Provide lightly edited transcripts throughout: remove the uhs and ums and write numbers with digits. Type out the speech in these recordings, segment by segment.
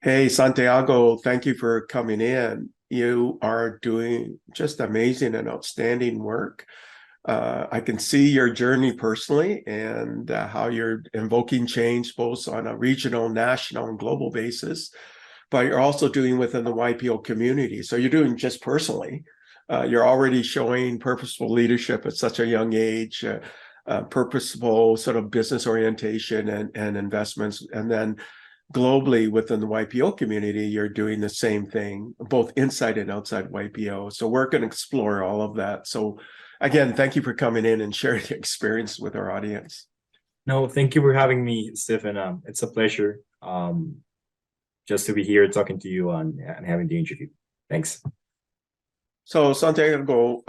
Hey, Santiago, thank you for coming in. You are doing just amazing and outstanding work. I can see your journey personally and how you're invoking change both on a regional, national, and global basis, but you're also doing within the YPO community. So you're doing just personally. You're already showing purposeful leadership at such a young age, purposeful sort of business orientation and investments. And then globally within the YPO community, you're doing the same thing, both inside and outside YPO. So we're going to explore all of that. So again, thank you for coming in and sharing your experience with our audience. No, thank you for having me, Stephen. It's a pleasure just to be here talking to you and having the interview. Thanks. So Santiago,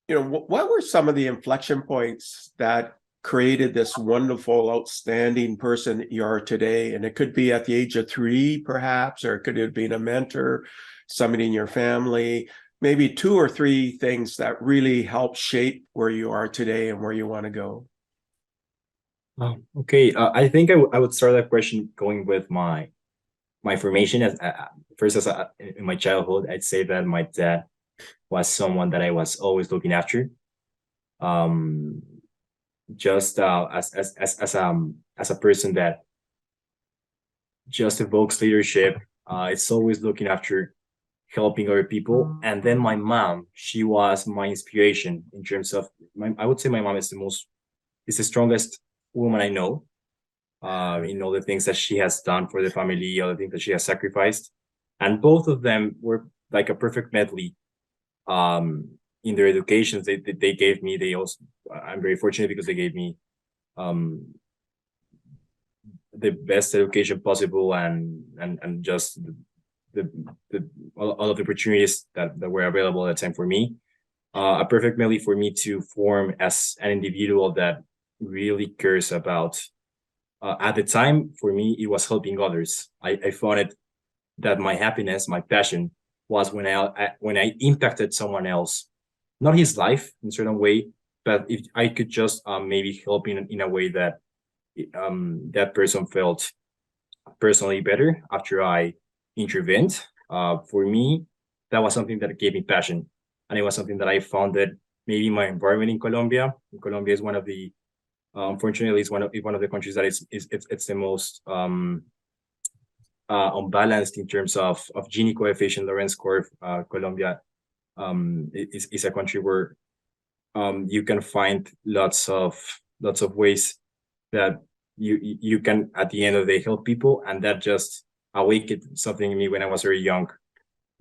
what were some of the inflection points that created this wonderful, outstanding person that you are today? And it could be at the age of 3, perhaps, or it could have been a mentor, somebody in your family, maybe 2 or 3 things that really help shape where you are today and where you want to go. Okay, I think I would start that question going with my formation as first in my childhood. I'd say that my dad was someone that I was always looking after. Um, just as a person that just evokes leadership. It's always looking after helping other people. And then my mom, she was my inspiration in terms of I would say my mom is the strongest woman I know. In all the things that she has done for the family, all the things that she has sacrificed. And both of them were like a perfect medley in their educations they gave me. I'm very fortunate because they gave me the best education possible and just all of the opportunities that were available at the time for me. A perfect medley for me to form as an individual that really cares about. At the time, for me, it was helping others. I found it that my happiness, my passion, was when I impacted someone else, not his life in a certain way, but if I could just maybe help in a way that that person felt personally better after I intervened. For me, that was something that gave me passion, and it was something that I found that maybe my environment in Colombia. Colombia is one of the unfortunately, it's one of the countries that it's the most unbalanced in terms of Gini coefficient, Lorentz curve. Colombia is a country where you can find lots of ways that you can at the end of the day help people, and that just awakened something in me when I was very young,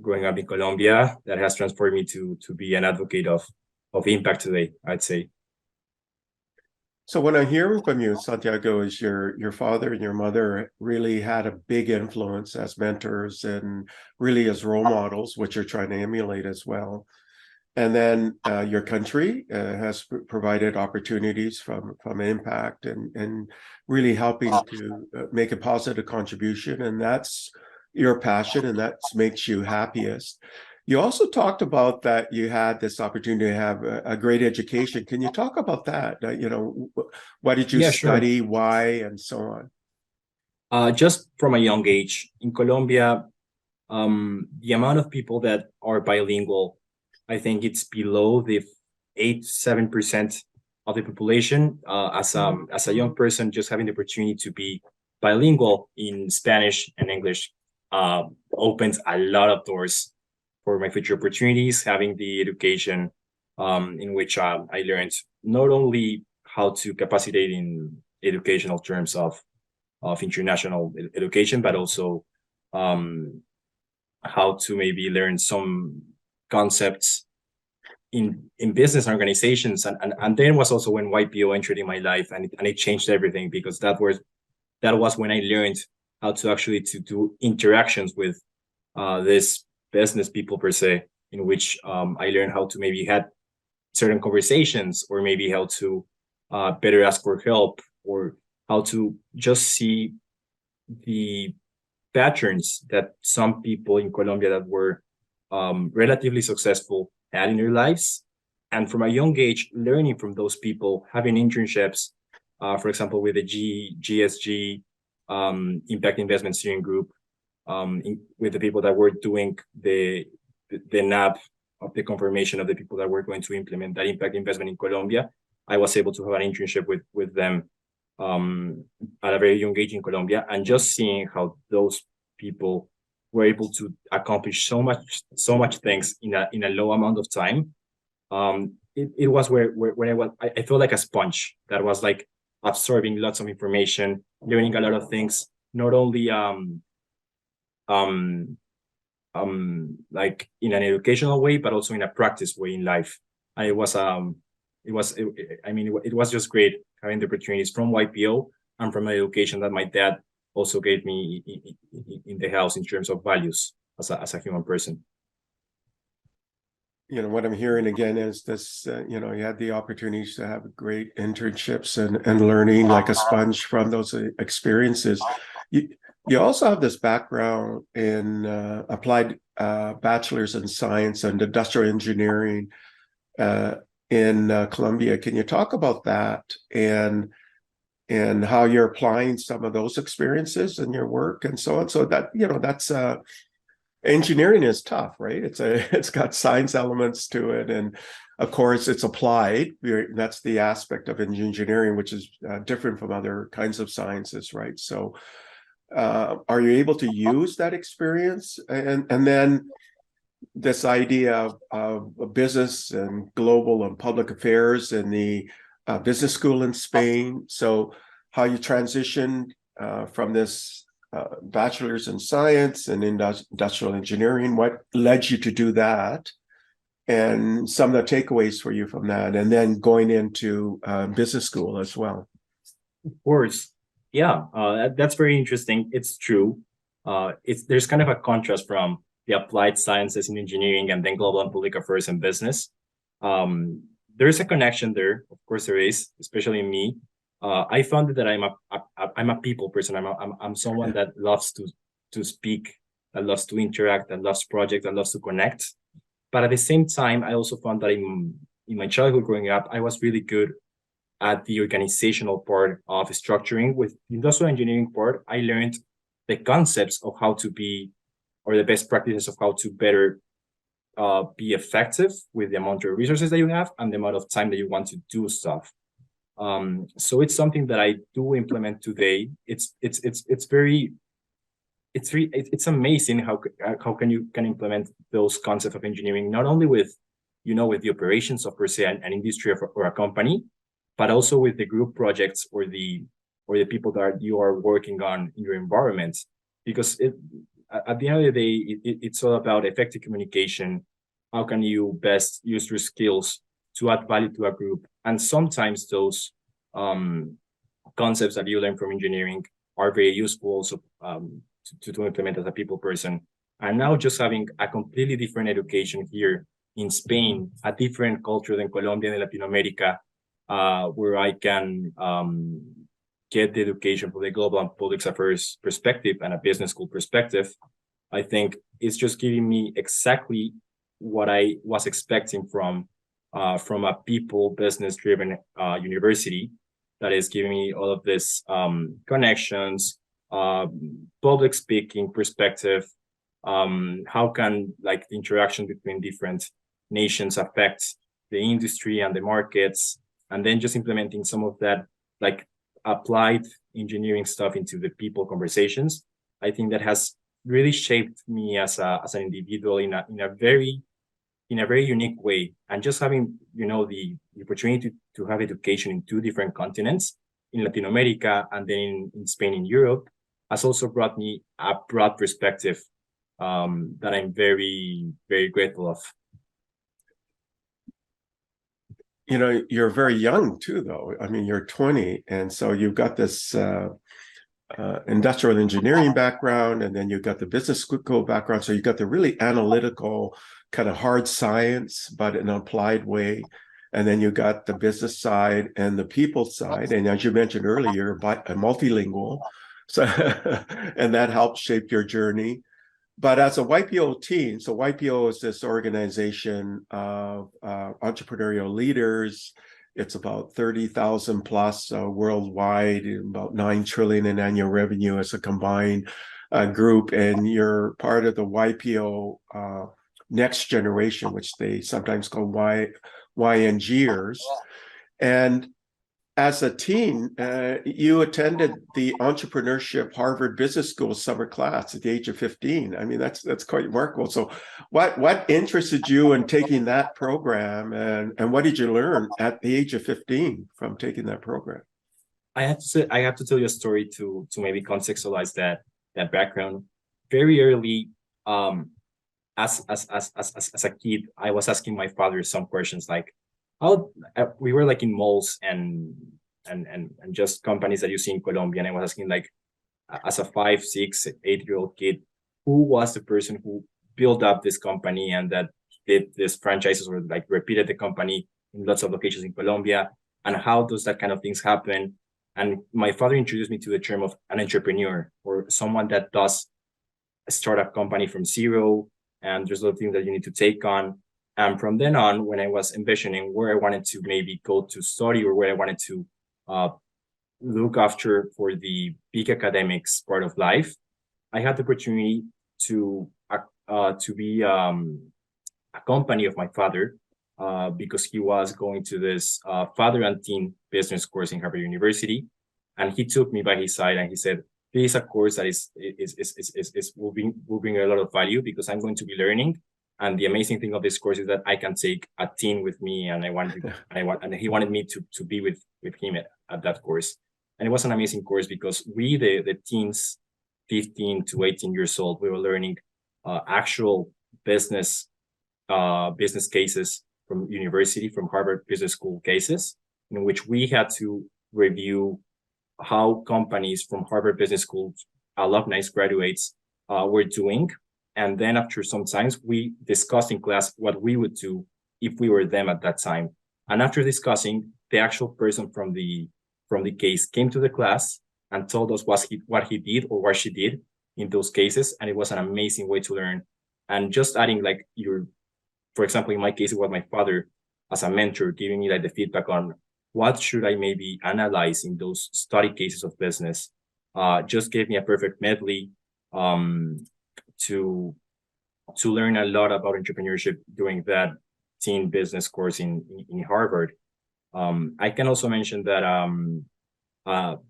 growing up in Colombia, that has transformed me to be an advocate of impact today, I'd say. So what I'm hearing from you, Santiago, is your father and your mother really had a big influence as mentors and really as role models, which you're trying to emulate as well. And then your country has provided opportunities from impact and really helping to make a positive contribution. And that's your passion, and that makes you happiest. You also talked about that you had this opportunity to have a great education. Can you talk about that? What did you Yeah, sure. study, why, and so on? Just from a young age in Colombia, the amount of people that are bilingual, I think it's below the 7% of the population. As a young person, just having the opportunity to be bilingual in Spanish and English opens a lot of doors for my future opportunities. Having the education in which I learned not only how to capacitate in educational terms of international education, but also how to maybe learn some concepts in business organizations. And then was also when YPO entered in my life, and it changed everything, because that was when I learned how to actually to do interactions with this business people per se, in which I learned how to maybe had certain conversations, or maybe how to better ask for help, or how to just see the patterns that some people in Colombia that were relatively successful had in their lives. And from a young age, learning from those people, having internships, for example, with the GSG Impact Investment Steering Group, with the people that were doing the NAB of the confirmation of the people that were going to implement that impact investment in Colombia. I was able to have an internship with them at a very young age in Colombia, and just seeing how those people were able to accomplish so much things in a low amount of time. It was where I felt like a sponge that was like absorbing lots of information, learning a lot of things, not only like in an educational way, but also in a practice way in life. And it was just great having the opportunities from YPO and from the education that my dad also gave me in the house in terms of values as a human person. You know, what I'm hearing again is this, you know, you had the opportunities to have great internships and learning like a sponge from those experiences. You also have this background in applied bachelor's in science and industrial engineering in Colombia. Can you talk about that and how you're applying some of those experiences in your work and so on? So that, you know, that's engineering is tough, right? It's got science elements to it, and of course it's applied. That's the aspect of engineering, which is different from other kinds of sciences, right? So are you able to use that experience and then this idea of business and global and public affairs in the business school in Spain? So how you transitioned from this bachelor's in science and industrial engineering, what led you to do that, and some of the takeaways for you from that, and then going into business school as well. Of course. Yeah, that's very interesting. It's true. There's kind of a contrast from the applied sciences in engineering and then global and public affairs and business. There's a connection there. Of course there is, especially in me. I found that I'm a people person. I'm someone that loves to speak, that loves to interact, that loves projects, that loves to connect. But at the same time, I also found that in my childhood growing up, I was really good at the organizational part of structuring. With the industrial engineering part, I learned the concepts of how to be, or the best practices of how to better be effective with the amount of resources that you have and the amount of time that you want to do stuff. So it's something that I do implement today. It's amazing how you can implement those concepts of engineering, not only with, you know, with the operations of per se an industry or a company, but also with the group projects or the people that you are working on in your environment. Because at the end of the day, it's all about effective communication. How can you best use your skills to add value to a group? And sometimes those concepts that you learn from engineering are very useful also to implement as a people person. And now just having a completely different education here in Spain, a different culture than Colombia and Latin America, where I can get the education from the global and public affairs perspective and a business school perspective, I think it's just giving me exactly what I was expecting from a people business driven university, that is giving me all of this connections, public speaking perspective, how can like the interaction between different nations affect the industry and the markets, and then just implementing some of that like applied engineering stuff into the people conversations. I think that has really shaped me as an individual in a very unique way. And just having, you know, the opportunity to have education in 2 different continents, in Latin America and then in Spain and Europe, has also brought me a broad perspective that I'm very, very grateful of. You know, you're very young too, though. I mean, you're 20, and so you've got this industrial engineering background, and then you've got the business school background. So you've got the really analytical kind of hard science, but in an applied way. And then you got the business side and the people side. And as you mentioned earlier, you're multilingual. So, and that helps shape your journey. But as a YPO team, so YPO is this organization of entrepreneurial leaders. It's about 30,000 plus worldwide, about 9 trillion in annual revenue as a combined group, and you're part of the YPO Next Generation, which they sometimes call YNGers. And as a teen, you attended the Entrepreneurship Harvard Business School summer class at the age of 15. I mean, that's quite remarkable. So what interested you in taking that program, and what did you learn at the age of 15 from taking that program? I have to tell you a story to maybe contextualize that background. Very early, as a kid, I was asking my father some questions like, how we were like in malls and just companies that you see in Colombia, and I was asking like, as a 5, 6, 8-year-old kid, who was the person who built up this company and that did these franchises or like repeated the company in lots of locations in Colombia, and how does that kind of things happen? And my father introduced me to the term of an entrepreneur, or someone that does start a company from zero, and there's a lot of things that you need to take on. And from then on, when I was envisioning where I wanted to maybe go to study or where I wanted to look after for the big academics part of life, I had the opportunity to be a company of my father, because he was going to this father and teen business course in Harvard University, and he took me by his side and he said, "This is a course that will bring a lot of value because I'm going to be learning. And the amazing thing of this course is that I can take a teen with me, and and he wanted me to be with him at that course. And it was an amazing course because we, the teens, 15 to 18 years old, we were learning actual business cases from university, from Harvard Business School cases, in which we had to review how companies from Harvard Business School, alumni graduates, were doing. And then after some times, we discussed in class what we would do if we were them at that time. And after discussing, the actual person from the case came to the class and told us what he did or what she did in those cases. And it was an amazing way to learn. And just adding like for example, in my case, it was my father as a mentor giving me like the feedback on what should I maybe analyze in those study cases of business. Just gave me a perfect medley to learn a lot about entrepreneurship during that teen business course in Harvard. I can also mention that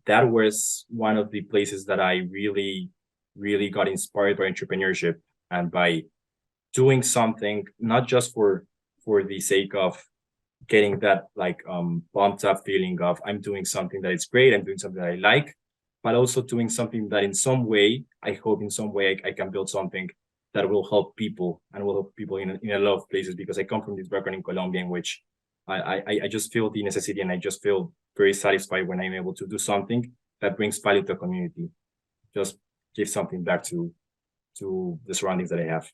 that was one of the places that I really, really got inspired by entrepreneurship and by doing something, not just for the sake of getting that like pumped up feeling of I'm doing something that is great, I'm doing something that I like, but also doing something that in some way, I hope in some way I can build something that will help people and will help people in a lot of places, because I come from this background in Colombia in which I just feel the necessity, and I just feel very satisfied when I'm able to do something that brings value to the community, just give something back to the surroundings that I have.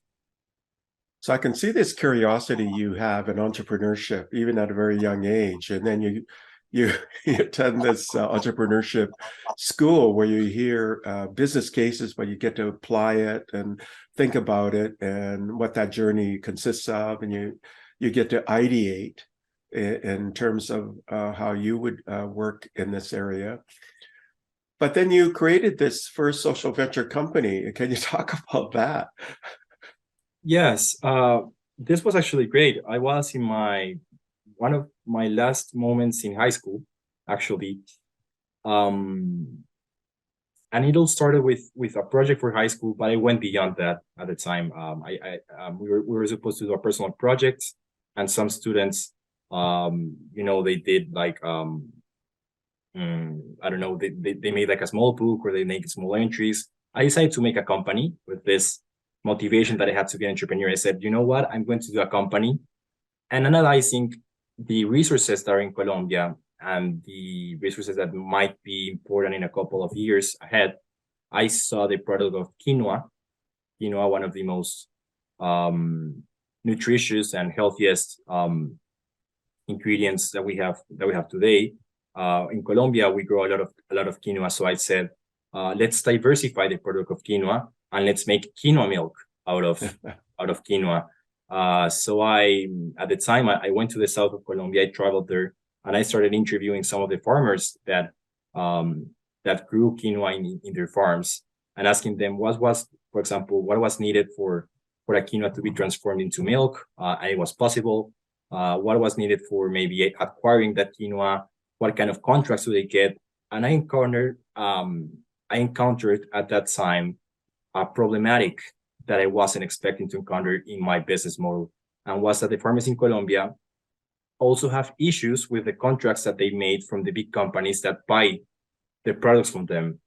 So I can see this curiosity you have in entrepreneurship, even at a very young age. And then you attend this entrepreneurship school where you hear business cases, but you get to apply it and think about it and what that journey consists of. And you get to ideate in terms of how you would work in this area. But then you created this first social venture company. Can you talk about that? Yes, this was actually great. I was in one of my last moments in high school, actually. And it all started with a project for high school, but I went beyond that at the time. We were supposed to do a personal project, and some students, they did like I don't know, they made like a small book, or they make small entries. I decided to make a company with this motivation that I had to be an entrepreneur. I said, you know what, I'm going to do a company. And analyzing the resources that are in Colombia and the resources that might be important in a couple of years ahead, I saw the product of quinoa, one of the most nutritious and healthiest ingredients that we have today. In Colombia, we grow a lot of quinoa. So I said, let's diversify the product of quinoa, and let's make quinoa milk out of quinoa. So at the time, I went to the south of Colombia. I traveled there, and I started interviewing some of the farmers that grew quinoa in their farms. and asking them what was, for example, what was needed for a quinoa to be transformed into milk, and it was possible. What was needed for maybe acquiring that quinoa, what kind of contracts do they get? And I encountered at that time a problematic that I wasn't expecting to encounter in my business model, and was that the farmers in Colombia also have issues with the contracts that they made from the big companies that buy the products from them.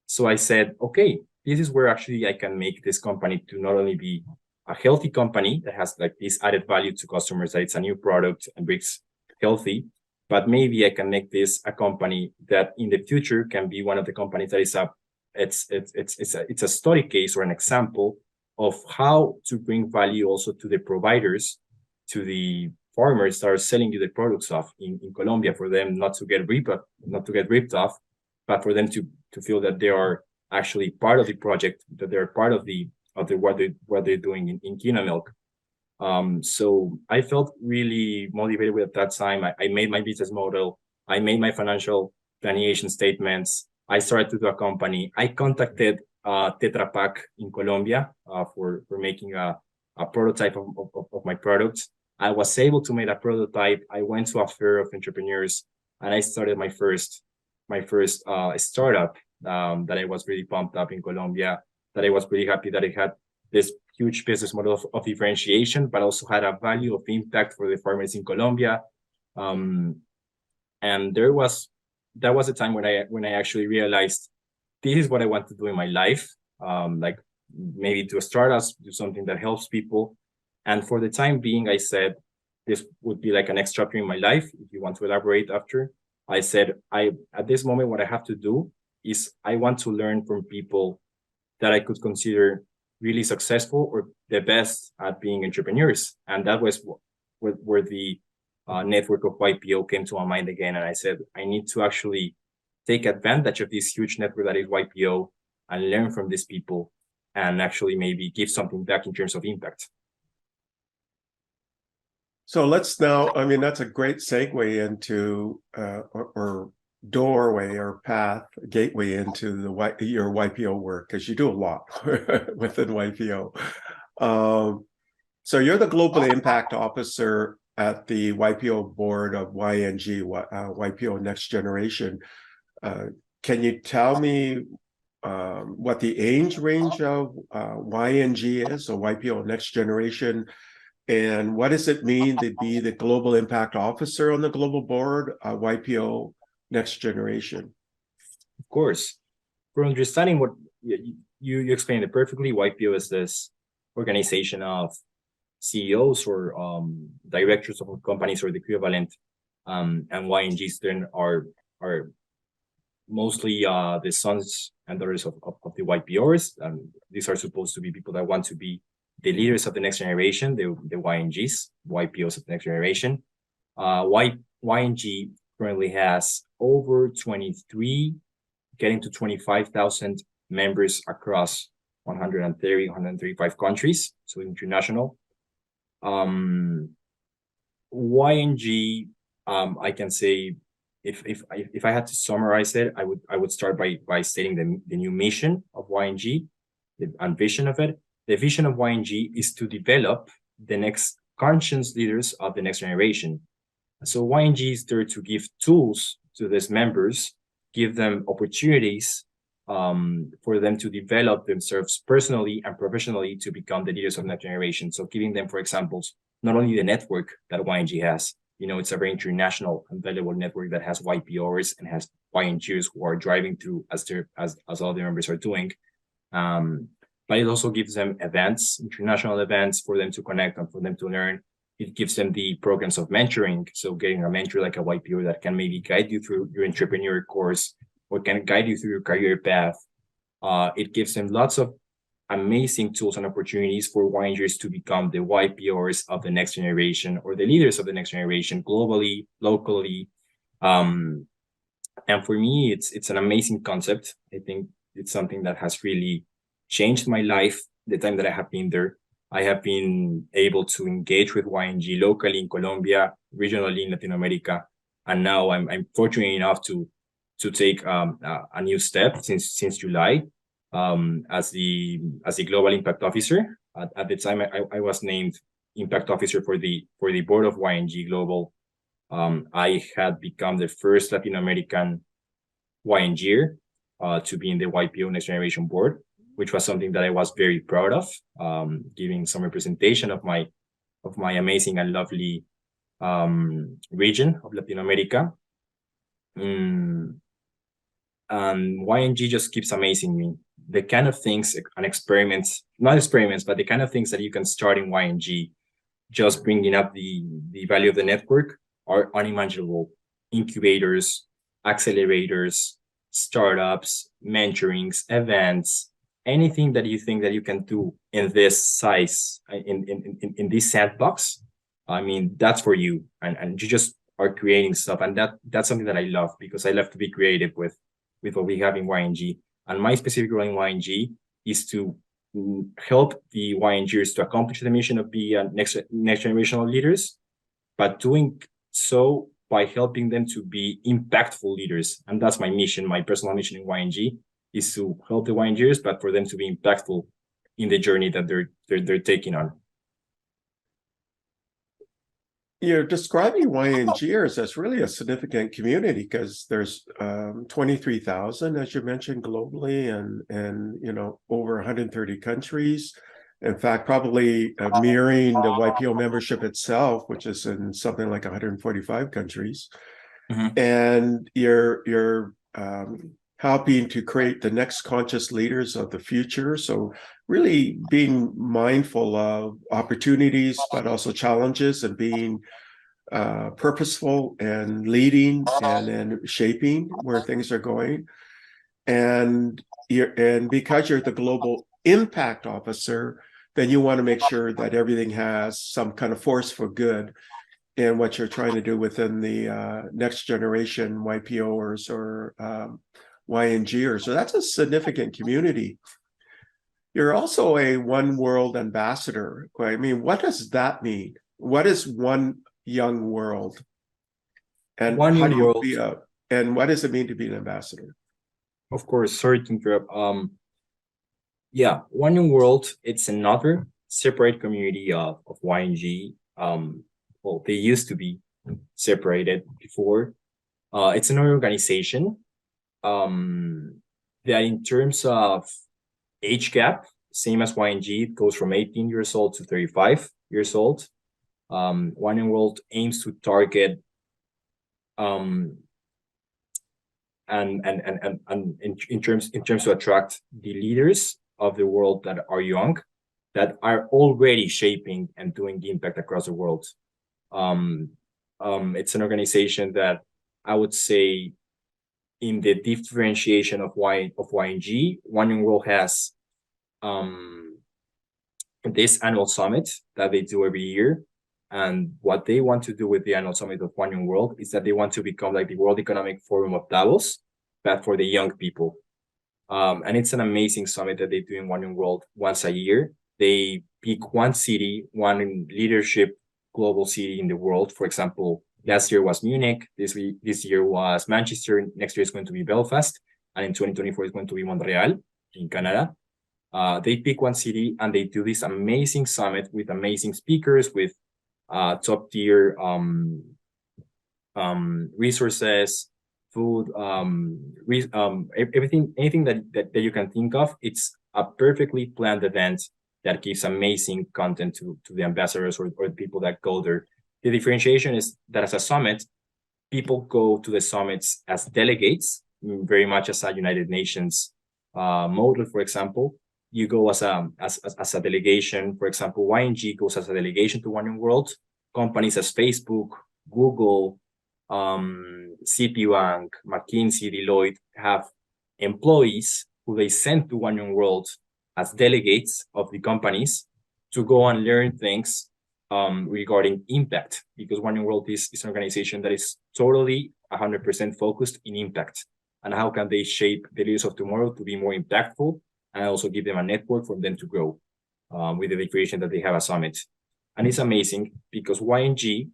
So I said, okay, this is where actually I can make this company to not only be a healthy company that has like this added value to customers, that it's a new product and brings healthy, but maybe I can make this a company that in the future can be one of the companies that is it's a study case or an example of how to bring value also to the providers, to the farmers that are selling you the products off in Colombia, for them not to get ripped off, but for them to feel that they are actually part of the project, that they're part of the what they're doing in quinoa milk. So I felt really motivated at that time. I made my business model. I made my financial planning statements. I started to do a company. I contacted Tetra Pak in Colombia for making a prototype of my product. I was able to make a prototype. I went to a fair of entrepreneurs, and I started my first startup that I was really pumped up in Colombia, that I was pretty happy that it had this huge business model of differentiation, but also had a value of impact for the farmers in Colombia. And that was a time when I actually realized this is what I want to do in my life. Like maybe do a startup, do something that helps people. And for the time being, I said, this would be like a next chapter in my life. If you want to elaborate after, I said, at this moment, what I have to do is I want to learn from people that I could consider really successful or the best at being entrepreneurs. And that was where the network of YPO came to my mind again. And I said, I need to actually take advantage of this huge network that is YPO and learn from these people and actually maybe give something back in terms of impact. So let's now, I mean, that's a great segue into, or doorway or path, gateway into your YPO work, because you do a lot within YPO. So you're the Global Impact Officer at the YPO board of YNG, YPO Next Generation. Can you tell me what the age range of YNG is, so YPO Next Generation, and what does it mean to be the Global Impact Officer on the global board, YPO Next Generation? Of course. For understanding what you explained it perfectly, YPO is this organization of CEOs or directors of companies or the equivalent, and YNGs then are mostly the sons and daughters of the YPOs. These are supposed to be people that want to be the leaders of the next generation, the YNGs, YPOs of the next generation. YNG currently has over 23, getting to 25,000 members across 135 countries, so international. YNG, I can say, if I had to summarize it, I would start by stating the new mission of YNG, and vision of it. The vision of YNG is to develop the next conscious leaders of the next generation. So YNG is there to give tools to these members, give them opportunities for them to develop themselves personally and professionally to become the leaders of the next generation. So giving them, for example, not only the network that YNG has, it's a very international and valuable network that has YPOs and has YNGers who are driving through as all the members are doing. But it also gives them events, international events, for them to connect and for them to learn. It gives them the programs of mentoring. So getting a mentor like a YPO that can maybe guide you through your entrepreneur course or can guide you through your career path. It gives them lots of amazing tools and opportunities for YNGers to become the YPOs of the next generation or the leaders of the next generation globally, locally. And for me, it's an amazing concept. I think it's something that has really changed my life the time that I have been there. I have been able to engage with YNG locally in Colombia, regionally in Latin America, and now I'm fortunate enough to take a new step since July. as the global impact officer. At the time, I was named impact officer for the board of YNG Global. I had become the first Latin American YNGer to be in the YPO Next Generation board, which was something that I was very proud of, giving some representation of my amazing and lovely region of Latin America. And YNG just keeps amazing me. The kind of things and experiments, not experiments, but the kind of things that you can start in YNG, just bringing up the value of the network, are unimaginable. Incubators, accelerators, startups, mentorings, events, anything that you think that you can do in this size, in this sandbox, I mean, that's for you. And you just are creating stuff. And that's something that I love, because I love to be creative with what we have in YNG. And my specific role in YNG is to help the YNGers to accomplish the mission of the next generational leaders, but doing so by helping them to be impactful leaders. And that's my mission, my personal mission in YNG, is to help the YNGers, but for them to be impactful in the journey that they're taking on. You're describing YNGers as really a significant community, because there's 23,000, as you mentioned, globally, and over 130 countries. In fact, probably mirroring the YPO membership itself, which is in something like 145 countries. Mm-hmm. And you're helping to create the next conscious leaders of the future. So really being mindful of opportunities, but also challenges, and being purposeful and leading and shaping where things are going. And because you're the global impact officer, then you want to make sure that everything has some kind of force for good in what you're trying to do within the next generation YPOers or YNGers. So that's a significant community. You're also a One World ambassador. I mean, what does that mean? What is One Young World? And One how do you World. be and what does it mean to be an ambassador? Of course, sorry to interrupt. Yeah, One Young World, it's another separate community of YNG. Well, they used to be separated before. It's an organization that, in terms of age gap, same as YNG, it goes from 18 years old to 35 years old. One Young World aims to target and in terms to attract the leaders of the world that are young, that are already shaping and doing the impact across the world. It's an organization that I would say, in the differentiation of YNG, One Young World has this annual summit that they do every year. And what they want to do with the annual summit of One Young World is that they want to become like the World Economic Forum of Davos, but for the young people. And it's an amazing summit that they do in One Young World once a year. They pick one city, one leadership global city in the world. For example, last year was Munich. This year was Manchester. Next year is going to be Belfast. And in 2024, it's going to be Montreal in Canada. They pick one city and they do this amazing summit with amazing speakers, with top tier resources, food, anything that you can think of. It's a perfectly planned event that gives amazing content to the ambassadors or the people that go there. The differentiation is that as a summit, people go to the summits as delegates, very much as a United Nations model, for example. You go as a delegation. For example, YNG goes as a delegation to One Young World. Companies as Facebook, Google, Citibank, McKinsey, Deloitte have employees who they send to One Young World as delegates of the companies to go and learn things regarding impact, because One Young World is an organization that is totally 100% focused in impact, and how can they shape the leaders of tomorrow to be more impactful, and also give them a network for them to grow with the creation that they have a summit. And it's amazing because YNG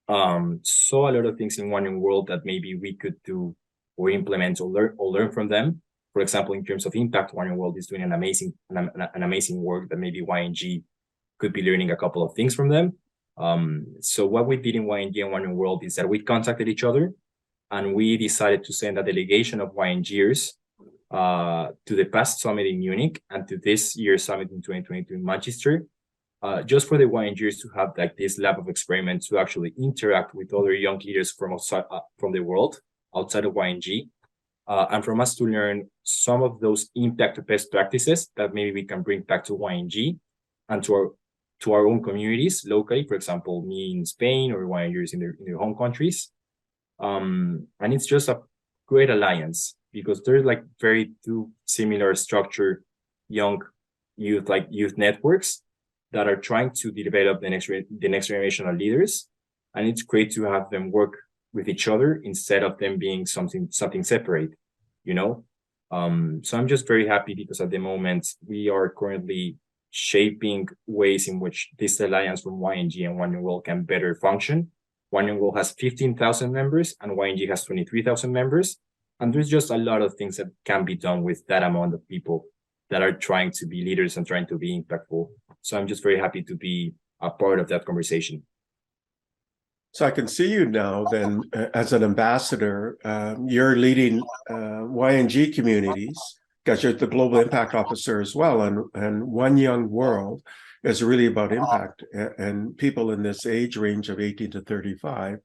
saw a lot of things in One Young World that maybe we could do or implement or learn from them. For example, in terms of impact, One World is doing an amazing work that maybe YNG could be learning a couple of things from them. So what we did in YNG and One World is that we contacted each other, and we decided to send a delegation of YNGers to the past summit in Munich and to this year's summit in 2022 in Manchester, just for the YNGers to have like this lab of experiments to actually interact with other young leaders from outside, from the world outside of YNG, and from us to learn some of those impact best practices that maybe we can bring back to YNG and to our own communities locally. For example, me in Spain or YNGers in their home countries. And it's just a great alliance because there's like very two similar structure young youth networks that are trying to develop the next generation of leaders, and it's great to have them work with each other instead of them being something separate, you know. So I'm just very happy because at the moment we are currently shaping ways in which this alliance from YNG and One World can better function. One World has 15,000 members and YNG has 23,000 members, and there's just a lot of things that can be done with that amount of people that are trying to be leaders and trying to be impactful. So I'm just very happy to be a part of that conversation. So I can see you now then as an ambassador. You're leading YNG communities because you're the global impact officer as well. And One Young World is really about impact and people in this age range of 18 to 35.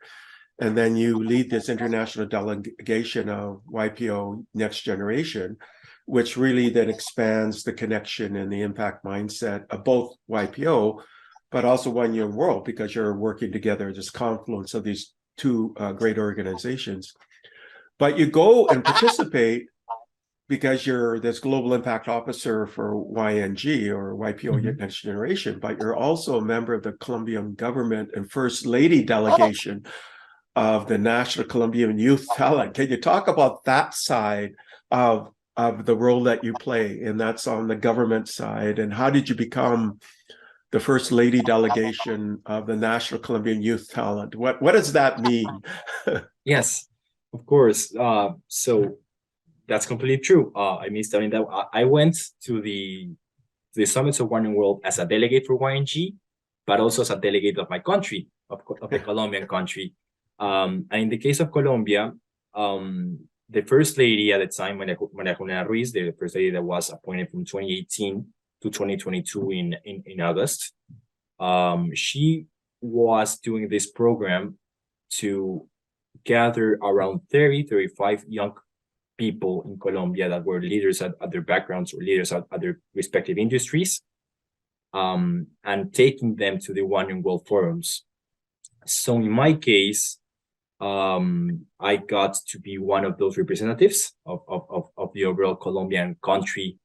And then you lead this international delegation of YPO Next Generation, which really then expands the connection and the impact mindset of both YPO, but also One Young World, because you're working together, this confluence of these two great organizations. But you go and participate because you're this global impact officer for YNG or YPO Next Generation, but you're also a member of the Colombian government and First Lady delegation of the National Colombian Youth Talent. Can you talk about that side of the role that you play? And that's on the government side. And how did you become the First Lady delegation of the National Colombian Youth Talent? What does that mean? Yes, of course. So that's completely true. I missed out on that. I went to the summits of One World as a delegate for YNG, but also as a delegate of my country, of the Colombian country. And in the case of Colombia, the First Lady at the time, María Juliana Ruiz, the First Lady that was appointed from 2018 to 2022 in August, she was doing this program to gather around 35 young people in Colombia that were leaders at their backgrounds or leaders at their respective industries, and taking them to the One World forums. So in my case, I got to be one of those representatives of the overall Colombian country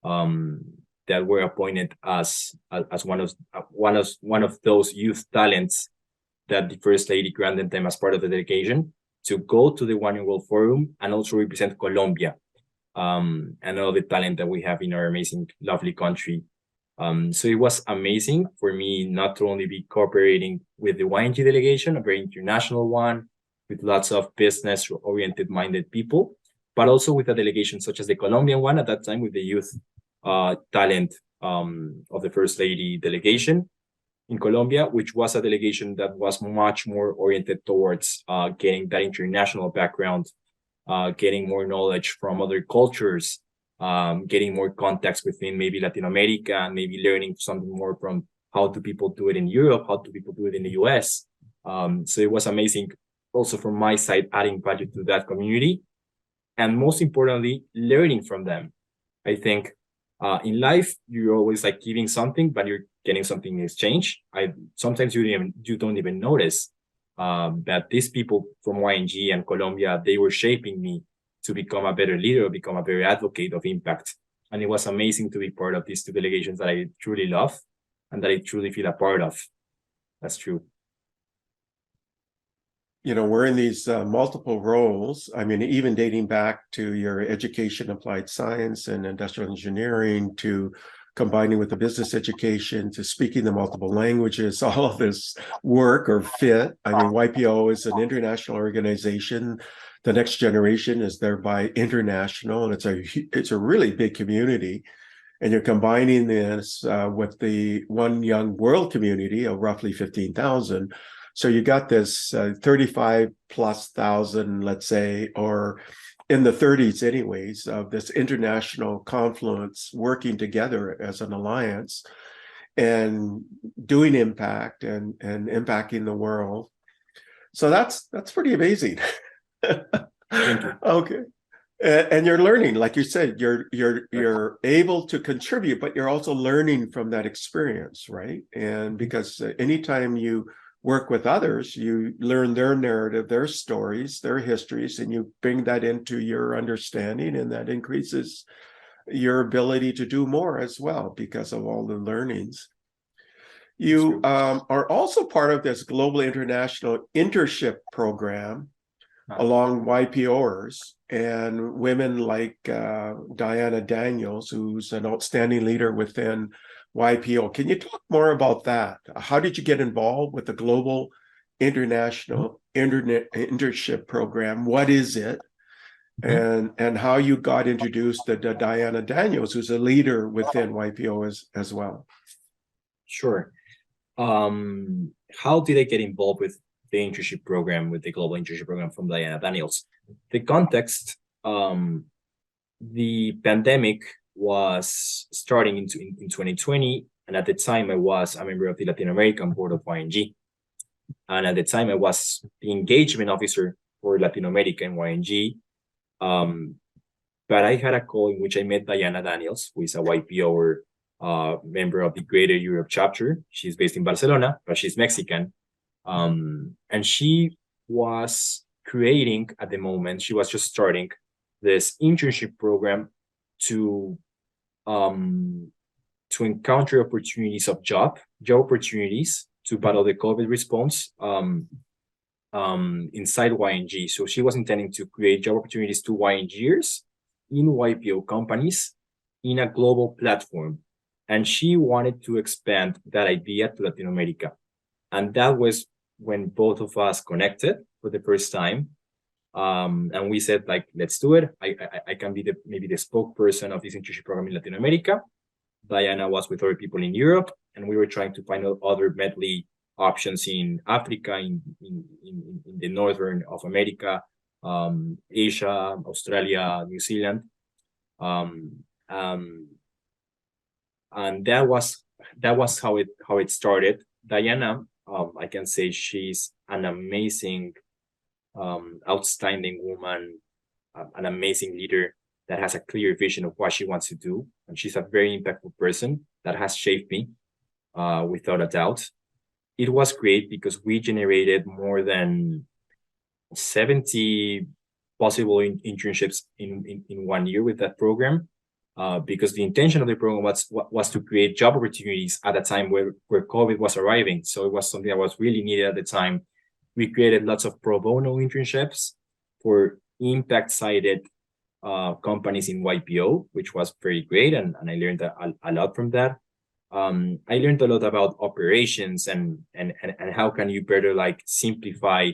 that were appointed as one of those youth talents that the First Lady granted them as part of the delegation to go to the One World Forum and also represent Colombia and all the talent that we have in our amazing, lovely country. So it was amazing for me not to only be cooperating with the YNG delegation, a very international one, with lots of business-oriented minded people, but also with a delegation such as the Colombian one at that time with the youth talent of the First Lady delegation in Colombia, which was a delegation that was much more oriented towards getting that international background, getting more knowledge from other cultures, getting more contacts within maybe Latin America, and maybe learning something more from how do people do it in Europe, how do people do it in the US. So it was amazing also from my side, adding value to that community. And most importantly, learning from them. I think in life, you're always like giving something, but you're getting something in exchange. Sometimes you don't even notice that these people from YNG and Colombia, they were shaping me to become a better leader, become a better advocate of impact. And it was amazing to be part of these two delegations that I truly love and that I truly feel a part of. That's true. You know, we're in these multiple roles. I mean, even dating back to your education, applied science and industrial engineering, to combining with the business education, to speaking the multiple languages, all of this work or fit. I mean, YPO is an international organization the next generation is thereby international, and it's a really big community. And you're combining this with the one young world community of roughly 15,000. So you got this 35 plus thousand, let's say, or in the 30s anyways, of this international confluence working together as an alliance and doing impact and impacting the world. So that's pretty amazing. Thank you. Okay. And you're learning, like you said, you're able to contribute, but you're also learning from that experience, right? And because anytime you work with others, you learn their narrative, their stories, their histories, and you bring that into your understanding, and that increases your ability to do more as well because of all the learnings. You are also part of this Global International Internship Program along YPOers and women like Diana Daniels, who's an outstanding leader within YPO. Can you talk more about that? How did you get involved with the Global International Internet Internship Program? What is it? And how you got introduced to Diana Daniels, who's a leader within YPO as well. Sure. How did I get involved with the internship program, with the Global Internship Program from Diana Daniels? The context, the pandemic was starting in 2020, and at the time I was a member of the Latin American board of YNG, and at the time I was the engagement officer for Latin America in YNG. But I had a call in which I met Diana Daniels, who is a YPO member of the Greater Europe chapter. She's based in Barcelona, but she's Mexican. And she was creating, at the moment, she was just starting this internship program to encounter opportunities of job opportunities to battle the COVID response inside YNG. So she was intending to create job opportunities to YNGers in YPO companies in a global platform. And she wanted to expand that idea to Latin America. And that was when both of us connected for the first time. And we said, like, let's do it. I can be maybe the spokesperson of this internship program in Latin America. Diana was with other people in Europe, and we were trying to find other medley options in Africa, in the northern of America, Asia, Australia, New Zealand. And that was how it started. Diana, I can say she's an amazing, outstanding woman, an amazing leader that has a clear vision of what she wants to do. And she's a very impactful person that has shaped me, without a doubt. It was great because we generated more than 70 possible internships in 1 year with that program. Because the intention of the program was to create job opportunities at a time where COVID was arriving. So it was something that was really needed at the time. We created lots of pro bono internships for impact-sided companies in YPO, which was very great, and I learned a lot from that. I learned a lot about operations and how can you better like simplify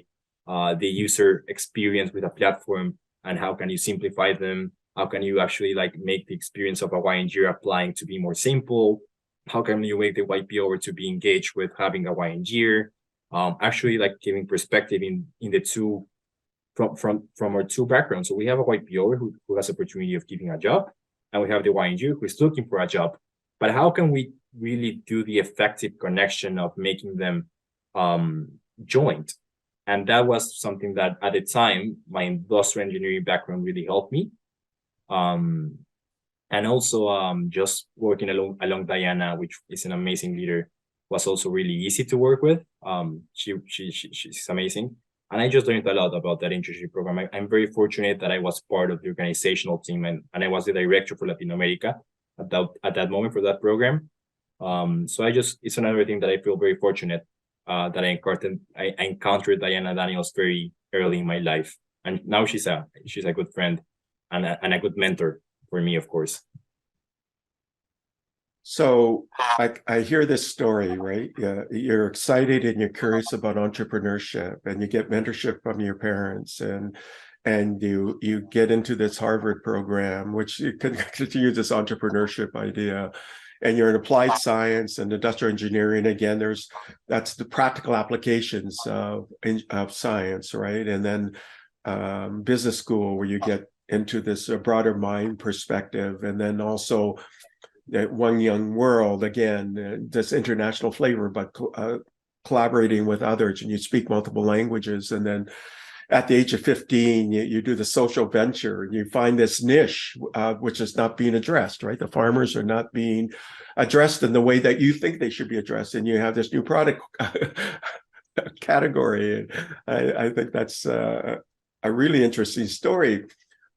the user experience with a platform, and how can you simplify them. How can you actually like make the experience of a YNG applying to be more simple? How can you make the YPO to be engaged with having a YNG? Actually like giving perspective in the two from our two backgrounds. So we have a YPO who has opportunity of giving a job, and we have the YNG who is looking for a job. But how can we really do the effective connection of making them joint? And that was something that at the time my industrial engineering background really helped me. And also just working along Diana, which is an amazing leader, was also really easy to work with. She's amazing. And I just learned a lot about that internship program. I'm very fortunate that I was part of the organizational team, and I was the director for Latin America at that moment for that program. So it's another thing that I feel very fortunate that I encountered Diana Daniels very early in my life. And now she's a good friend and a good mentor for me, of course. So I hear this story, right? You're excited and you're curious about entrepreneurship, and you get mentorship from your parents, and and you get into this Harvard program, which you can continue this entrepreneurship idea, and you're in applied science and industrial engineering. Again, that's the practical applications of science, right? And then business school, where you get into this broader mind perspective, and then also One Young World, again, this international flavor, but collaborating with others, and you speak multiple languages. And then at the age of 15, you do the social venture, and you find this niche, which is not being addressed, right? The farmers are not being addressed in the way that you think they should be addressed. And you have this new product category. I think that's a really interesting story.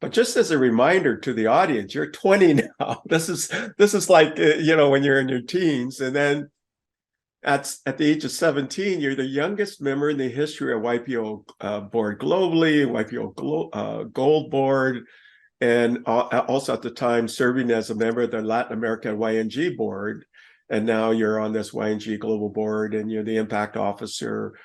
But just as a reminder to the audience, you're 20 now. This is like, when you're in your teens. And then at the age of 17, you're the youngest member in the history of YPO board globally, YPO Gold Board, and also at the time serving as a member of the Latin America YNG board. And now you're on this YNG Global Board, and you're the impact officer.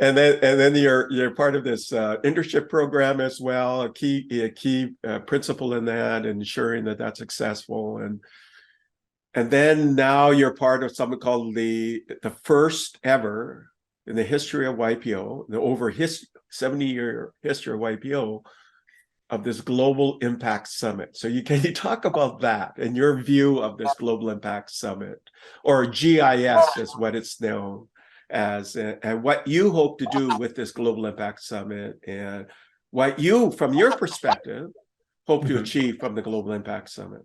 And then you're part of this internship program as well, a key principle in that, ensuring that that's successful. And then now you're part of something called the first ever in the history of YPO, the over 70-year history of YPO, of this Global Impact Summit. So can you talk about that and your view of this Global Impact Summit, or GIS is what it's known as, and what you hope to do with this Global Impact Summit, and what you, from your perspective, hope to achieve from the Global Impact Summit?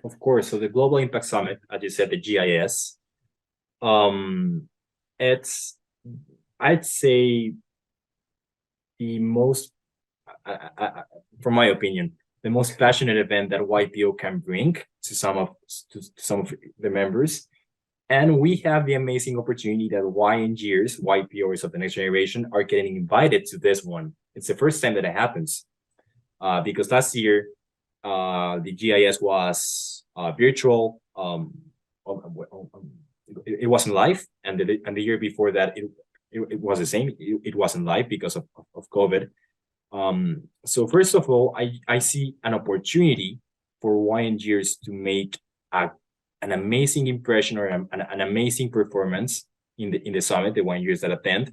Of course. So the Global Impact Summit, as you said, the GIS, it's, I'd say, the most, from my opinion, the most passionate event that YPO can bring to some of the members. And we have the amazing opportunity that YNGers, YPOers of the next generation, are getting invited to this one. It's the first time that it happens, because last year, the GIS was virtual. It wasn't live, and the year before that, it was the same. It wasn't live because of COVID. So first of all, I see an opportunity for YNGers to make an amazing impression, or an amazing performance in the summit, the YNGers that attend.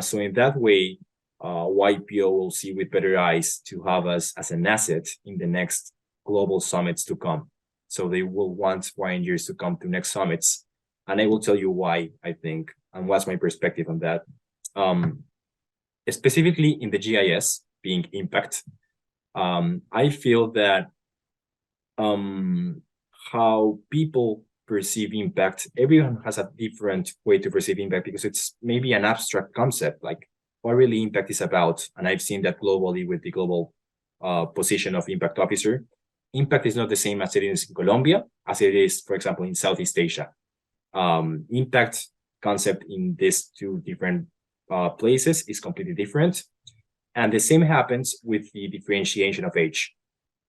So in that way, YPO will see with better eyes to have us as an asset in the next global summits to come. So they will want YNGers to come to next summits. And I will tell you why, I think, and what's my perspective on that. Specifically in the GIS, being impact, I feel that how people perceive impact, everyone has a different way to perceive impact, because it's maybe an abstract concept, like what really impact is about. And I've seen that globally with the global position of impact officer. Impact is not the same as it is in Colombia, as it is, for example, in Southeast Asia. Impact concept in these two different places is completely different. And the same happens with the differentiation of age.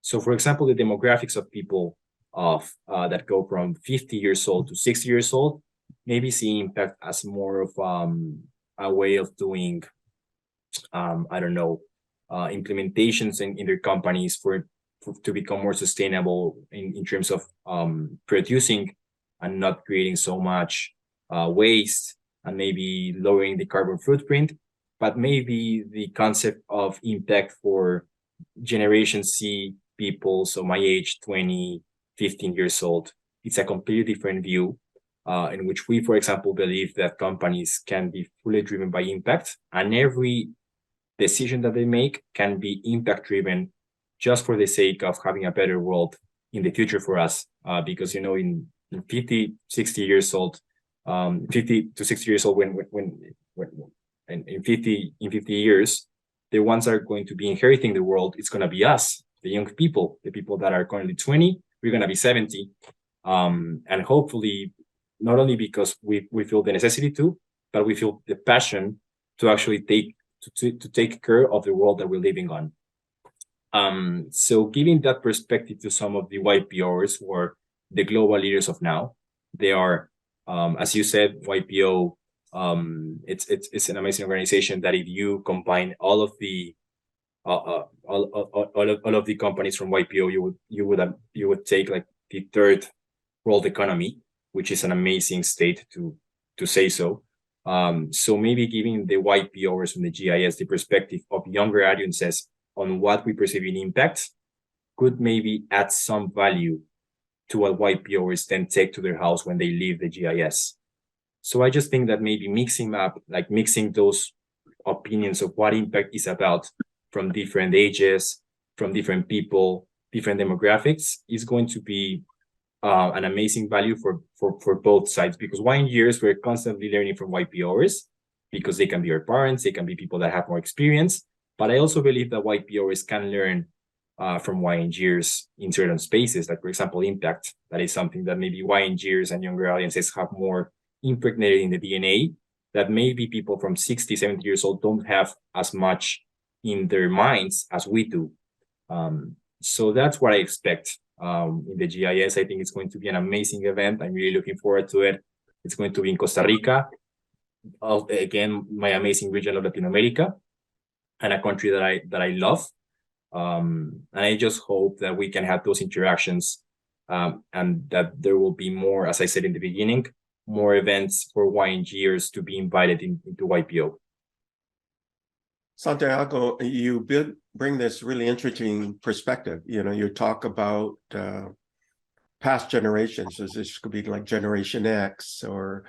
So, for example, the demographics of people that go from 50 years old to 60 years old maybe see impact as more of a way of doing, implementations in their companies to become more sustainable in terms of producing and not creating so much waste, and maybe lowering the carbon footprint. But maybe the concept of impact for Generation C people, so my age, 20, 15 years old, it's a completely different view, in which we, for example, believe that companies can be fully driven by impact, and every decision that they make can be impact driven just for the sake of having a better world in the future for us. Because, in 50, 60 years old, 50 to 60 years old, in 50 years, the ones that are going to be inheriting the world, it's going to be us, the young people, the people that are currently 20, we're going to be 70. And hopefully, not only because we feel the necessity to, but we feel the passion to actually take care of the world that we're living on. So giving that perspective to some of the YPOers, or the global leaders of now, they are, as you said, YPO It's an amazing organization that if you combine all of the all of the companies from YPO, you would take like the third world economy, which is an amazing state to say so. So maybe giving the YPOers from the GIS the perspective of younger audiences on what we perceive in impact could maybe add some value to what YPOers then take to their house when they leave the GIS. So I just think that maybe mixing those opinions of what impact is about from different ages, from different people, different demographics is going to be an amazing value for both sides, because YNGers, we're constantly learning from YPOers because they can be our parents, they can be people that have more experience. But I also believe that YPOers can learn from YNGers in certain spaces, like for example, impact. That is something that maybe YNGers and younger audiences have more impregnated in the DNA that maybe people from 60, 70 years old don't have as much in their minds as we do. So that's what I expect in the GIS. I think it's going to be an amazing event. I'm really looking forward to it. It's going to be in Costa Rica. Again, my amazing region of Latin America, and a country that I love. And I just hope that we can have those interactions and that there will be more, as I said in the beginning, more events for YNGers to be invited into YPO. Santiago, you bring this really interesting perspective. You talk about past generations. So this could be like Generation X or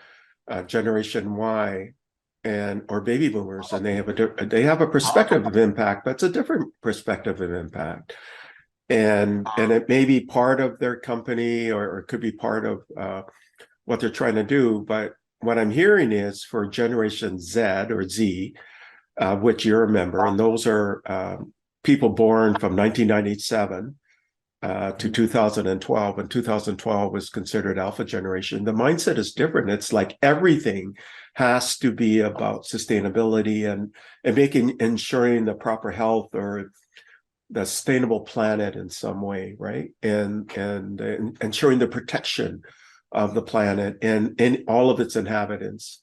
Generation Y, or baby boomers, and they have a perspective of impact, but it's a different perspective of impact, and it may be part of their company or it could be part of what they're trying to do. But what I'm hearing is for Generation Z or Z, which you're a member, and those are people born from 1997 to 2012, and 2012 was considered alpha generation. The mindset is different. It's like everything has to be about sustainability and ensuring the proper health or the sustainable planet in some way, right? And ensuring the protection of the planet and all of its inhabitants,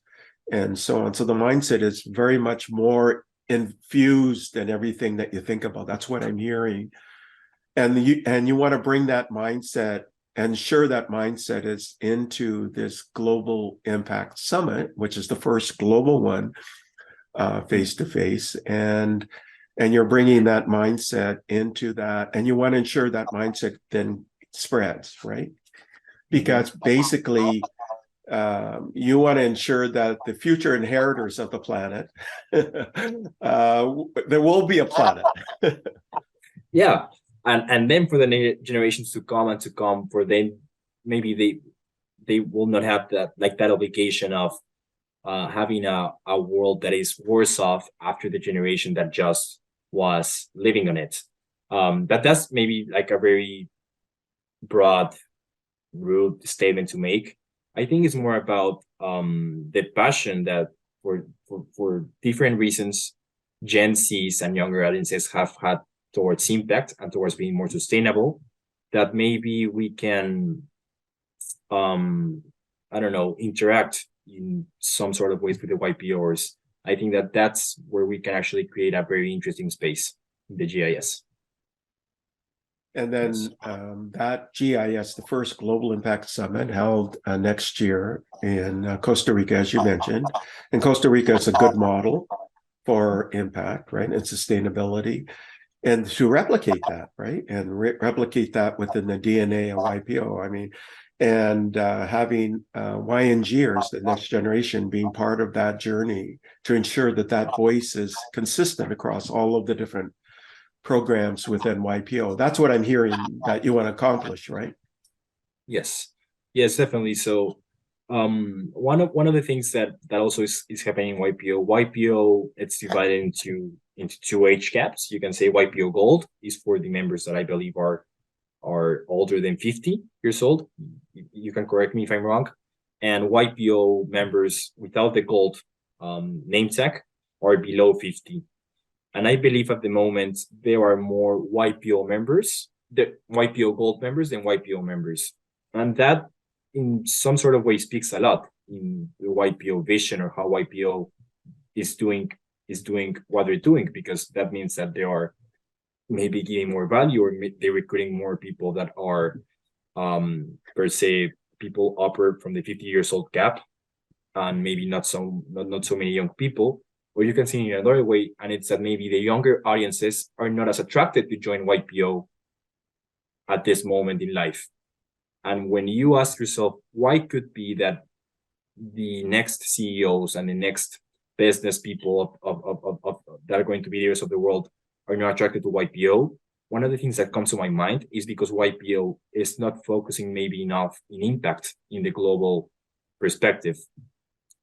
and so on. So the mindset is very much more infused in everything that you think about. That's what I'm hearing. And you want to bring that mindset, ensure that mindset is into this Global Impact Summit, which is the first global one, face-to-face. And you're bringing that mindset into that, and you want to ensure that mindset then spreads, right? Because basically, you want to ensure that the future inheritors of the planet, there will be a planet. Yeah, and then for the generations to come, for them, maybe they will not have that obligation of having a world that is worse off after the generation that just was living on it. That's maybe like a very broad, rude statement to make. I think it's more about the passion that for different reasons Gen Zs and younger audiences have had towards impact and towards being more sustainable, that maybe we can I don't know, interact in some sort of ways with the YPOers. I think that's where we can actually create a very interesting space in the GIS. And then that GIS, the first Global Impact Summit, held next year in Costa Rica, as you mentioned. And Costa Rica is a good model for impact, right, and sustainability. And to replicate that, right, and replicate that within the DNA of YPO, I mean, and having YNGers, the next generation, being part of that journey to ensure that that voice is consistent across all of the different programs within YPO. That's what I'm hearing that you want to accomplish, right? Yes, definitely. So one of the things that also is happening in YPO, it's divided into two age caps. You can say YPO Gold is for the members that I believe are older than 50 years old. You can correct me if I'm wrong. And YPO members without the gold name tag are below 50. And I believe at the moment there are more YPO members, the YPO Gold members than YPO members. And that in some sort of way speaks a lot. in the YPO vision or how YPO is doing what they're doing, because that means that they are maybe giving more value, or they're recruiting more people that are per se people upper from the 50 years old gap, and maybe not so many young people. Or you can see it in another way, and it's that maybe the younger audiences are not as attracted to join YPO at this moment in life. And when you ask yourself, why could be that the next CEOs and the next business people of that are going to be leaders of the world are not attracted to YPO, one of the things that comes to my mind is because YPO is not focusing maybe enough in impact in the global perspective.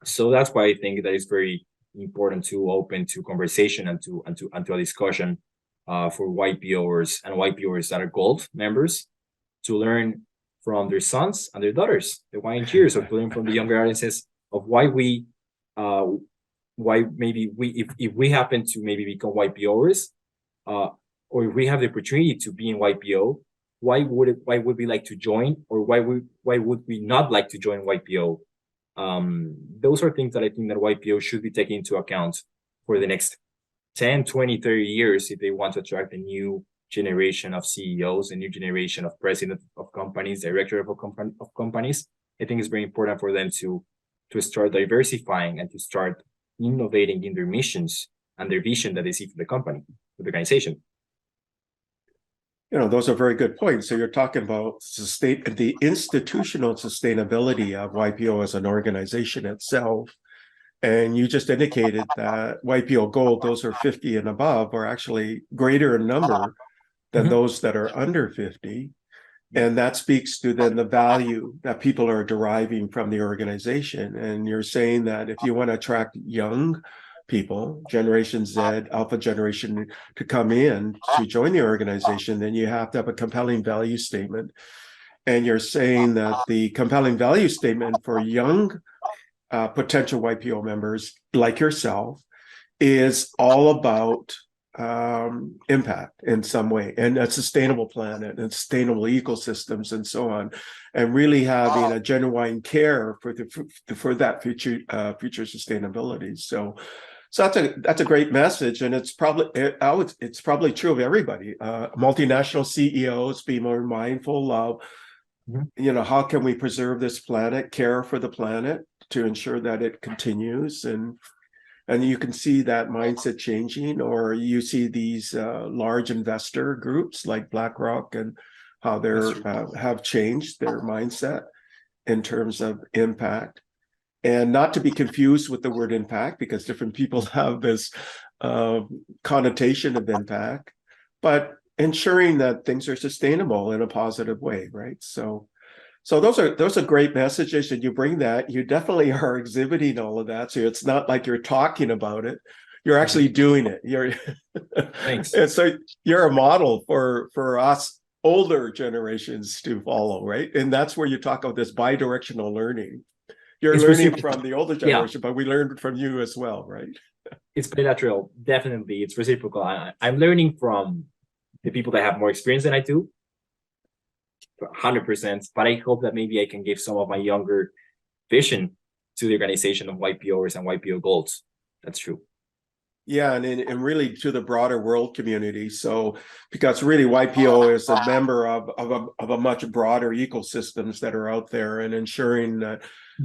So that's why I think that it's very important to open to conversation and to a discussion for YPOers and YPOers that are gold members, to learn from their sons and their daughters, the YNGers, or to learn from the younger audiences of why maybe if we happen to maybe become YPOers, or if we have the opportunity to be in YPO, why would we like to join, or why would we not like to join YPO? Those are things that I think that YPO should be taking into account for the next 10, 20, 30 years if they want to attract a new generation of CEOs, a new generation of presidents of companies, director of companies. I think it's very important for them to start diversifying and to start innovating in their missions and their vision that they see for the company, for the organization. Those are very good points. So you're talking about the institutional sustainability of YPO as an organization itself. And you just indicated that YPO Gold, those are 50 and above, are actually greater in number than those that are under 50. And that speaks to then the value that people are deriving from the organization. And you're saying that if you want to attract young people, Generation Z, Alpha generation, to come in to join the organization, then you have to have a compelling value statement. And you're saying that the compelling value statement for young potential YPO members like yourself is all about impact in some way, and a sustainable planet and sustainable ecosystems and so on, and really having a genuine care for that future sustainability. So that's a great message, and it's probably true of everybody. Multinational CEOs be more mindful of, how can we preserve this planet, care for the planet to ensure that it continues, and you can see that mindset changing, or you see these large investor groups like BlackRock and how they're have changed their mindset in terms of impact. And not to be confused with the word impact, because different people have this connotation of impact, but ensuring that things are sustainable in a positive way, right? So those are great messages, and you bring that. You definitely are exhibiting all of that. So it's not like you're talking about it; you're actually doing it. Thanks. And so you're a model for us older generations to follow, right? And that's where you talk about this bi-directional learning. You're learning from the older generation, but we learned from you as well, right? It's bilateral, definitely. It's reciprocal. I'm learning from the people that have more experience than I do. 100%, but I hope that maybe I can give some of my younger vision to the organization of YPOers and YPO Golds. That's true. Yeah, and really to the broader world community. So because really YPO is a member of a much broader ecosystems that are out there, and ensuring that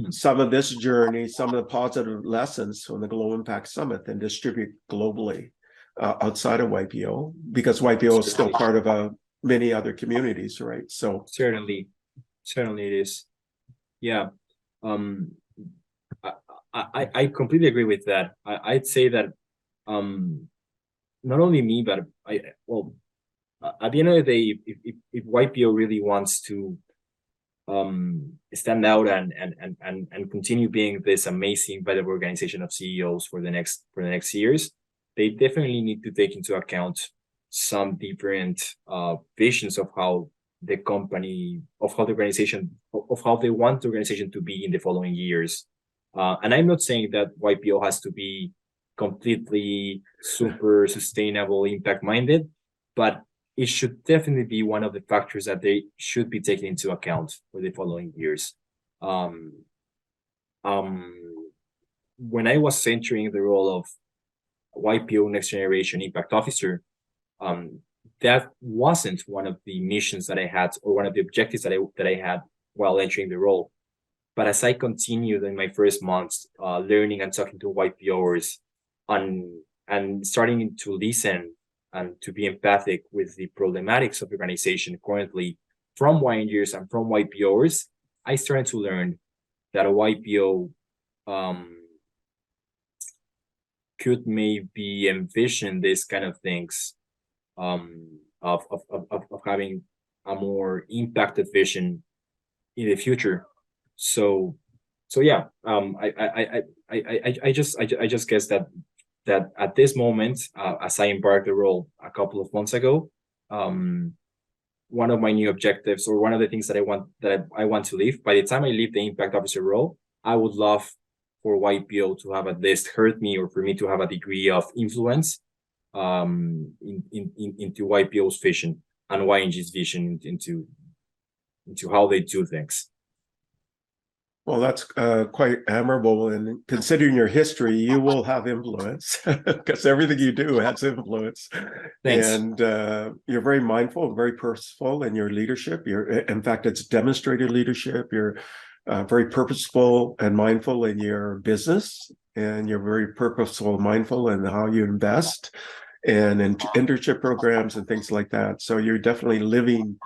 some of this journey, some of the positive lessons from the Global Impact Summit, then distribute globally outside of YPO, because YPO is still part of many other communities, right? So certainly it is. Yeah. I completely agree with that. I'd say that not only me, but at the end of the day, if YPO really wants to stand out and continue being this amazing, valuable organization of CEOs for the next years, they definitely need to take into account some different visions of how the company, of how the organization, of how they want the organization to be in the following years. And I'm not saying that YPO has to be completely super sustainable, impact minded, but it should definitely be one of the factors that they should be taking into account for the following years. when I was entering the role of YPO Next Generation Impact Officer, that wasn't one of the missions that I had, or one of the objectives that I had while entering the role. But as I continued in my first months, learning and talking to YPOers, and starting to listen and to be empathic with the problematics of the organization currently from YNGers and from YPOers, I started to learn that a YPO could maybe envision this kind of things, of having a more impacted vision in the future. So yeah, I just guess that at this moment, as I embarked the role a couple of months ago, one of my new objectives, or one of the things that I want to leave, by the time I leave the impact officer role, I would love for YPO to have at least heard me, or for me to have a degree of influence into YPO's vision and YNG's vision into how they do things. Well, that's quite admirable. And considering your history, you will have influence, because everything you do has influence. Thanks. And you're very mindful and very purposeful in your leadership. In fact, it's demonstrated leadership. You're very purposeful and mindful in your business, and you're very purposeful and mindful in how you invest and in internship programs and things like that. So you're definitely living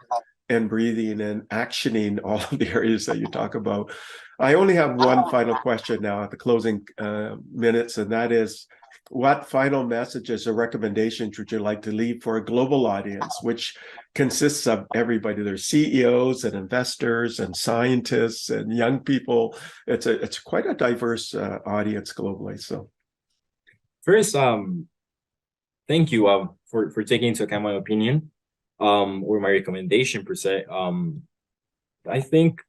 and breathing and actioning all of the areas that you talk about. I only have one final question now at the closing minutes, and that is, what final messages or recommendations would you like to leave for a global audience, which consists of everybody? There's CEOs and investors and scientists and young people. It's quite a diverse audience globally. So first, thank you for taking into account my opinion, or my recommendation per se. I think,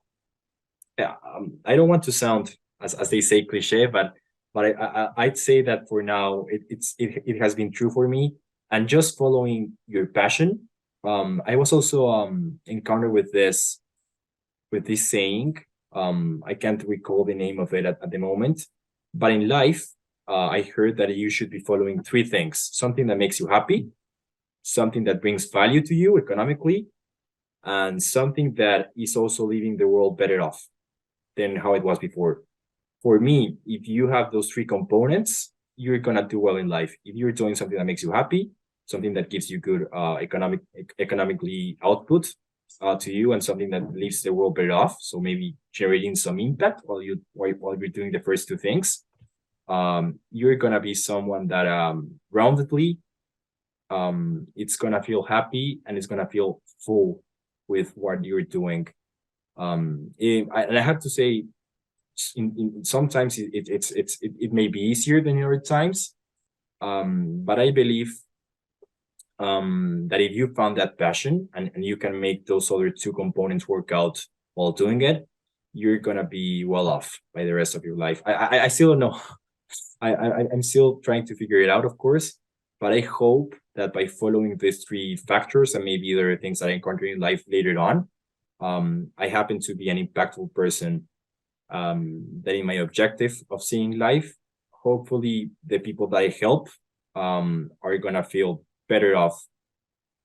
I don't want to sound, as they say, cliche, but I'd say that for now it has been true for me, and just following your passion. I was also encountered with this saying. I can't recall the name of it at the moment, but in life, I heard that you should be following three things: something that makes you happy, something that brings value to you economically, and something that is also leaving the world better off than how it was before. For me, if you have those three components, you're gonna do well in life. If you're doing something that makes you happy, something that gives you good economically output to you, and something that leaves the world better off, so maybe generating some impact while you're doing the first two things, you're gonna be someone that roundedly, it's gonna feel happy, and it's gonna feel full with what you're doing. And I have to say, sometimes it may be easier than other times, but I believe that if you found that passion, and you can make those other two components work out while doing it, you're gonna be well off by the rest of your life. I still don't know. I'm still trying to figure it out, of course, but I hope that by following these three factors, and maybe there are things that I encounter in life later on, I happen to be an impactful person, that in my objective of seeing life, hopefully the people that I help are gonna feel better off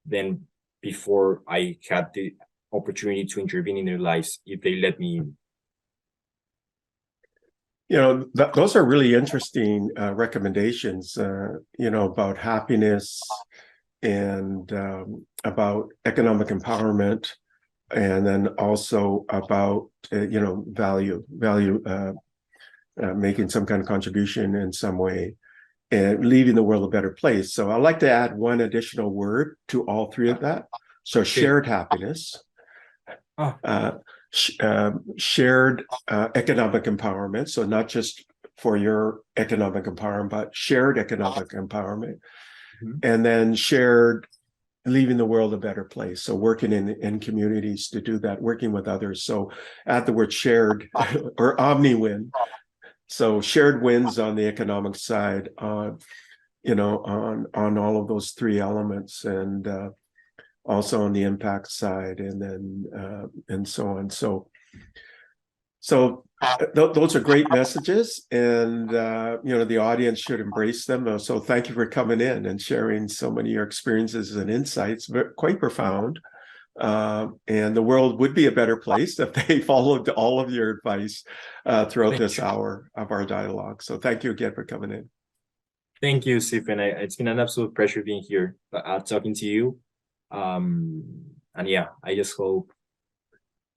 than before I had the opportunity to intervene in their lives, if they let me in. Those are really interesting recommendations, about happiness, and about economic empowerment, and then also about value, making some kind of contribution in some way, and leaving the world a better place. So I'd like to add one additional word to all three of that. So shared happiness, shared economic empowerment. So not just for your economic empowerment, but shared economic empowerment. Mm-hmm. And then shared leaving the world a better place. So working in communities to do that, working with others. So add the word shared or omni-win. So shared wins on the economic side, on all of those three elements, and also on the impact side, and then and so on. So Those are great messages, and the audience should embrace them. So thank you for coming in and sharing so many of your experiences and insights. Quite profound. And the world would be a better place if they followed all of your advice throughout this hour of our dialogue. So thank you again for coming in. Thank you, Stephen. It's been an absolute pleasure being here, talking to you. And yeah, I just hope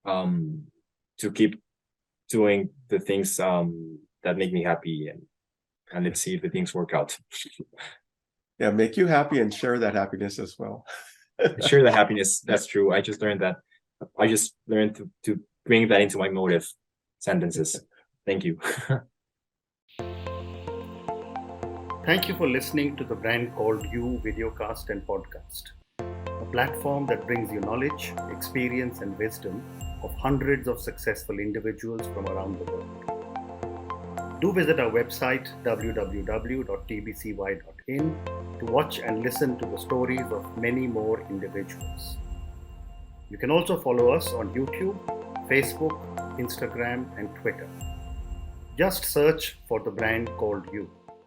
to keep doing the things that make me happy, and let's see if the things work out. Yeah, make you happy and share that happiness as well. Share the happiness. That's true. I just learned to bring that into my motive sentences. Thank you. Thank you for listening to the Brand Called You videocast and podcast, a platform that brings you knowledge, experience, and wisdom of hundreds of successful individuals from around the world. Do visit our website www.tbcy.in to watch and listen to the stories of many more individuals. You can also follow us on YouTube, Facebook, Instagram, and Twitter. Just search for the Brand Called You.